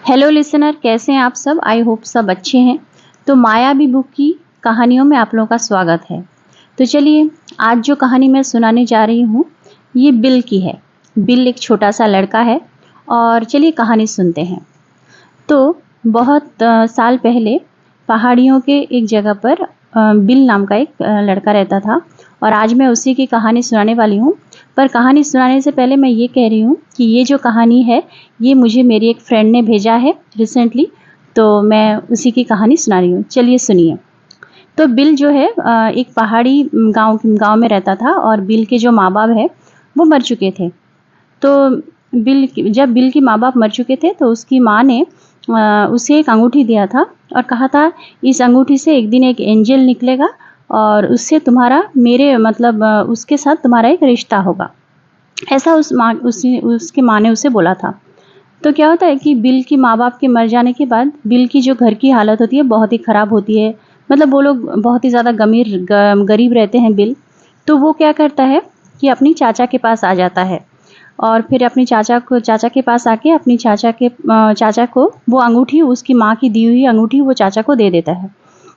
Hello listener, कैसे हैं आप सब। आई होप सब अच्छे हैं। तो मायावी बुक की कहानियों में आप लोगों का स्वागत है। तो चलिए, आज जो कहानी मैं सुनाने जा रही हूँ ये बिल की है। बिल एक छोटा सा लड़का है और चलिए कहानी सुनते हैं। तो बहुत साल पहले पहाड़ियों के एक जगह पर बिल नाम का एक लड़का रहता था और आज मैं उसी की कहानी सुनाने वाली हूँ। पर कहानी सुनाने से पहले मैं ये कह रही हूँ कि ये जो कहानी है ये मुझे मेरी एक फ्रेंड ने भेजा है रिसेंटली, तो मैं उसी की कहानी सुना रही हूँ। चलिए सुनिए। तो बिल जो है एक पहाड़ी गांव में रहता था और बिल के जो माँ बाप है वो मर चुके थे। तो जब बिल के माँ बाप मर चुके थे तो उसकी माँ ने उसे एक अंगूठी दिया था और कहा था इस अंगूठी से एक दिन एक एंजल निकलेगा और उससे तुम्हारा उसके साथ तुम्हारा एक रिश्ता होगा। ऐसा उसकी माँ ने उसे बोला था। तो क्या होता है कि बिल की माँ बाप के मर जाने के बाद बिल की जो घर की हालत होती है बहुत ही ख़राब होती है। मतलब वो लोग बहुत ही ज़्यादा गरीब रहते हैं बिल। तो वो क्या करता है कि अपनी चाचा के पास आ जाता है और फिर अपनी चाचा के पास आके अपनी चाचा को वो अंगूठी, उसकी माँ की दी हुई अंगूठी वो चाचा को दे देता है।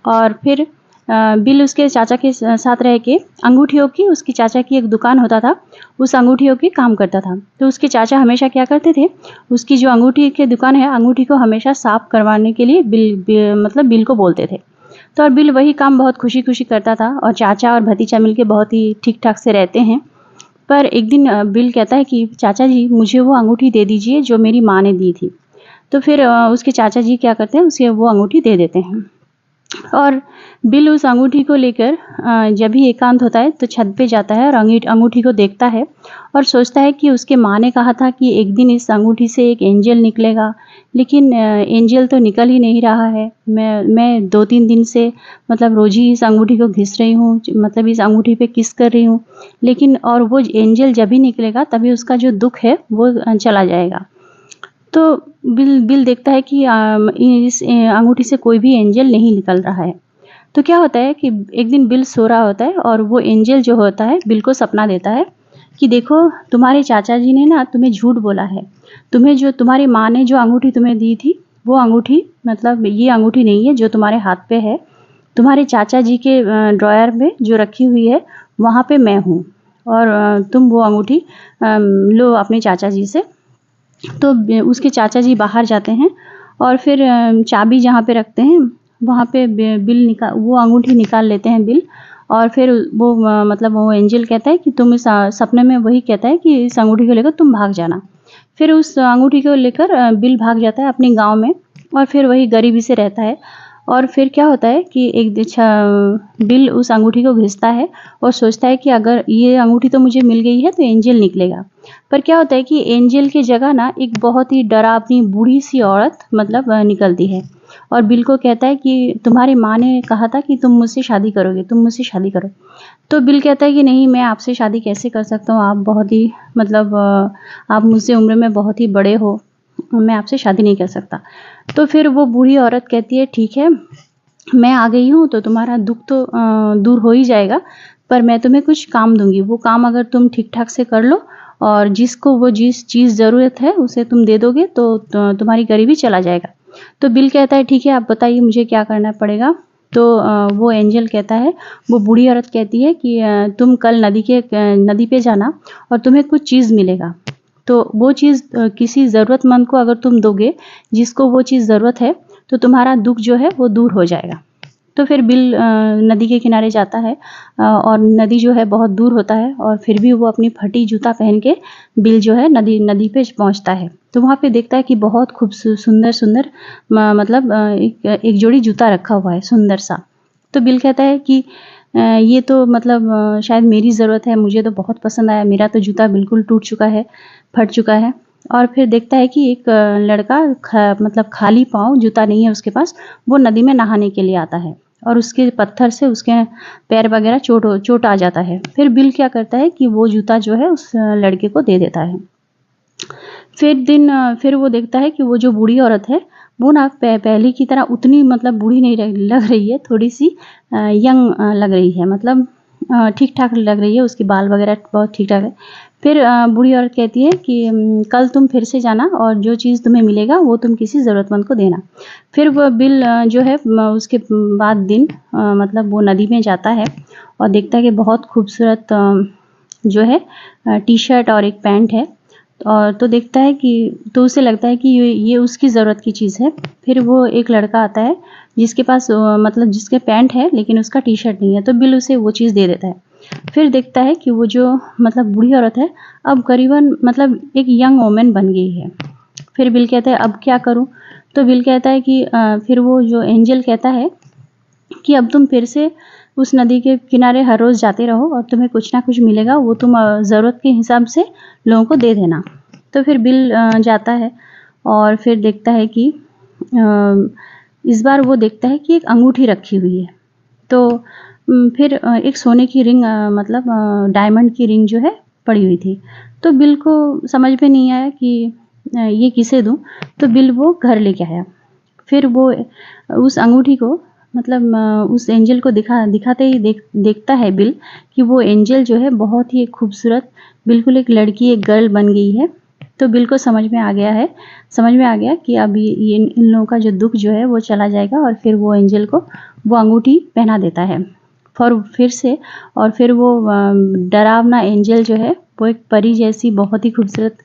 और फिर बिल उसके चाचा के साथ रह के अंगूठियों की, उसकी चाचा की एक दुकान होता था, उस अंगूठियों की काम करता था। तो उसके चाचा हमेशा क्या करते थे, उसकी जो अंगूठी की दुकान है अंगूठी को हमेशा साफ करवाने के लिए बिल को बोलते थे। तो और बिल वही काम बहुत खुशी खुशी करता था और चाचा और भतीजा मिलके बहुत ही ठीक ठाक से रहते हैं। पर एक दिन बिल कहता है कि चाचा जी मुझे वो अंगूठी दे दीजिए जो मेरी माँ ने दी थी। तो फिर उसके चाचा जी क्या करते हैं, उसे वो अंगूठी दे देते हैं। और बिल उस अंगूठी को लेकर जब भी एकांत होता है तो छत पे जाता है और अंगूठी को देखता है और सोचता है कि उसके माँ ने कहा था कि एक दिन इस अंगूठी से एक एंजल निकलेगा, लेकिन एंजल तो निकल ही नहीं रहा है। मैं 2-3 दिन से मतलब रोज ही इस अंगूठी को घिस रही हूँ, मतलब इस अंगूठी पे किस कर रही हूँ, लेकिन और वो एंजल जब ही निकलेगा तभी उसका जो दुख है वो चला जाएगा। तो बिल देखता है कि इस अंगूठी से कोई भी एंजल नहीं निकल रहा है। तो क्या होता है कि एक दिन बिल सो रहा होता है और वो एंजल जो होता है बिल को सपना देता है कि देखो तुम्हारे चाचा जी ने ना तुम्हें झूठ बोला है। तुम्हारी माँ ने जो अंगूठी तुम्हें दी थी वो अंगूठी, मतलब ये अंगूठी नहीं है जो तुम्हारे हाथ पे है। तुम्हारे चाचा जी के ड्रॉयर में जो रखी हुई है वहाँ पे मैं हूँ और तुम वो अंगूठी लो अपने चाचा जी से। तो उसके चाचा जी बाहर जाते हैं और फिर चाबी जहाँ पे रखते हैं वहाँ पे वो अंगूठी निकाल लेते हैं बिल। और फिर वो एंजल कहता है कि तुम इस सपने में वही कहता है कि इस अंगूठी को लेकर तुम भाग जाना। फिर उस अंगूठी को लेकर बिल भाग जाता है अपने गांव में और फिर वही गरीबी से रहता है। और फिर क्या होता है कि बिल उस अंगूठी को घिसता है और सोचता है कि अगर ये अंगूठी तो मुझे मिल गई है तो एंजल निकलेगा। पर क्या होता है कि एंजल की जगह ना एक बहुत ही डरावनी बूढ़ी सी औरत निकलती है और बिल को कहता है कि तुम्हारी माँ ने कहा था कि तुम मुझसे शादी करोगे, तुम मुझसे शादी करो। तो बिल कहता है कि नहीं, मैं आपसे शादी कैसे कर सकता हूँ, आप बहुत ही आप मुझसे उम्र में बहुत ही बड़े हो, मैं आपसे शादी नहीं कर सकता। तो फिर वो बूढ़ी औरत कहती है ठीक है, मैं आ गई हूँ तो तुम्हारा दुख तो दूर हो ही जाएगा, पर मैं तुम्हें कुछ काम दूंगी। वो काम अगर तुम ठीक ठाक से कर लो और जिस चीज़ ज़रूरत है उसे तुम दे दोगे तो तुम्हारी गरीबी चला जाएगा। तो बिल कहता है ठीक है, आप बताइए मुझे क्या करना पड़ेगा। तो वो एंजल कहता है, वो बूढ़ी औरत कहती है कि तुम कल नदी पे जाना और तुम्हें कुछ चीज़ मिलेगा। तो वो चीज़ किसी ज़रूरतमंद को अगर तुम दोगे, जिसको वो चीज़ ज़रूरत है, तो तुम्हारा दुख जो है वो दूर हो जाएगा। तो फिर बिल नदी के किनारे जाता है और नदी जो है बहुत दूर होता है और फिर भी वो अपनी फटी जूता पहन के बिल जो है नदी पे पहुंचता है। तो वहाँ पे देखता है कि बहुत खूब सुंदर सुंदर एक जोड़ी जूता रखा हुआ है सुंदर सा। तो बिल कहता है कि ये तो शायद मेरी ज़रूरत है, मुझे तो बहुत पसंद आया, मेरा तो जूता बिल्कुल टूट चुका है, फट चुका है। और फिर देखता है कि एक लड़का खाली पाँव, जूता नहीं है उसके पास, वो नदी में नहाने के लिए आता है और उसके पत्थर से उसके पैर वगैरह चोट आ जाता है। फिर बिल क्या करता है कि वो जूता जो है उस लड़के को दे देता है। फिर वो देखता है कि वो जो बूढ़ी औरत है वो ना पहले की तरह उतनी बूढ़ी नहीं लग रही है, थोड़ी सी यंग लग रही है। ठीक ठाक लग रही है, उसके बाल वगैरह बहुत ठीक ठाक है। फिर बूढ़ी औरत कहती है कि कल तुम फिर से जाना और जो चीज़ तुम्हें मिलेगा वो तुम किसी ज़रूरतमंद को देना। फिर वो बिल जो है उसके बाद दिन मतलब वो नदी में जाता है और देखता है कि बहुत खूबसूरत जो है टी शर्ट और एक पैंट है, और तो देखता है कि तो उसे लगता है कि ये उसकी ज़रूरत की चीज़ है। फिर वो एक लड़का आता है जिसके पास मतलब जिसके पैंट है लेकिन उसका टी शर्ट नहीं है, तो बिल उसे वो चीज़ दे देता है। फिर देखता है कि वो जो मतलब बूढ़ी औरत है अब करीबन मतलब एक यंग वोमेन बन गई है। फिर बिल कहता है अब क्या करूं? तो बिल कहता है कि फिर वो जो एंजल कहता है कि अब तुम फिर से उस नदी के किनारे हर रोज़ जाते रहो और तुम्हें कुछ ना कुछ मिलेगा, वो तुम ज़रूरत के हिसाब से लोगों को दे देना। तो फिर बिल जाता है और फिर देखता है कि इस बार वो देखता है कि एक अंगूठी रखी हुई है। तो फिर एक सोने की रिंग मतलब डायमंड की रिंग जो है पड़ी हुई थी। तो बिल को समझ में नहीं आया कि ये किसे दूँ, तो बिल वो घर लेके आया। फिर वो उस अंगूठी को मतलब उस एंजल को दिखाते ही देखता है बिल कि वो एंजल जो है बहुत ही खूबसूरत बिल्कुल एक लड़की, एक गर्ल बन गई है। तो बिल को समझ में आ गया कि अब ये इन लोगों का जो दुख जो है वो चला जाएगा, और फिर वो एंजल को वो अंगूठी पहना देता है फिर से। और फिर वो डरावना एंजल जो है वो एक परी जैसी बहुत ही खूबसूरत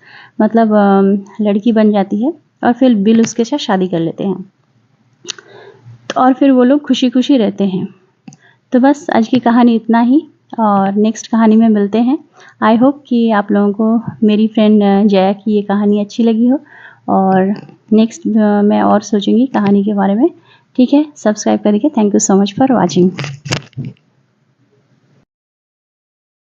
मतलब लड़की बन जाती है, और फिर बिल उसके साथ शादी कर लेते हैं और फिर वो लोग खुशी खुशी रहते हैं। तो बस आज की कहानी इतना ही, और नेक्स्ट कहानी में मिलते हैं। आई होप कि आप लोगों को मेरी फ्रेंड जया की ये कहानी अच्छी लगी हो, और नेक्स्ट मैं और सोचूंगी कहानी के बारे में। ठीक है, सब्सक्राइब करिए। Thank you so much for watching.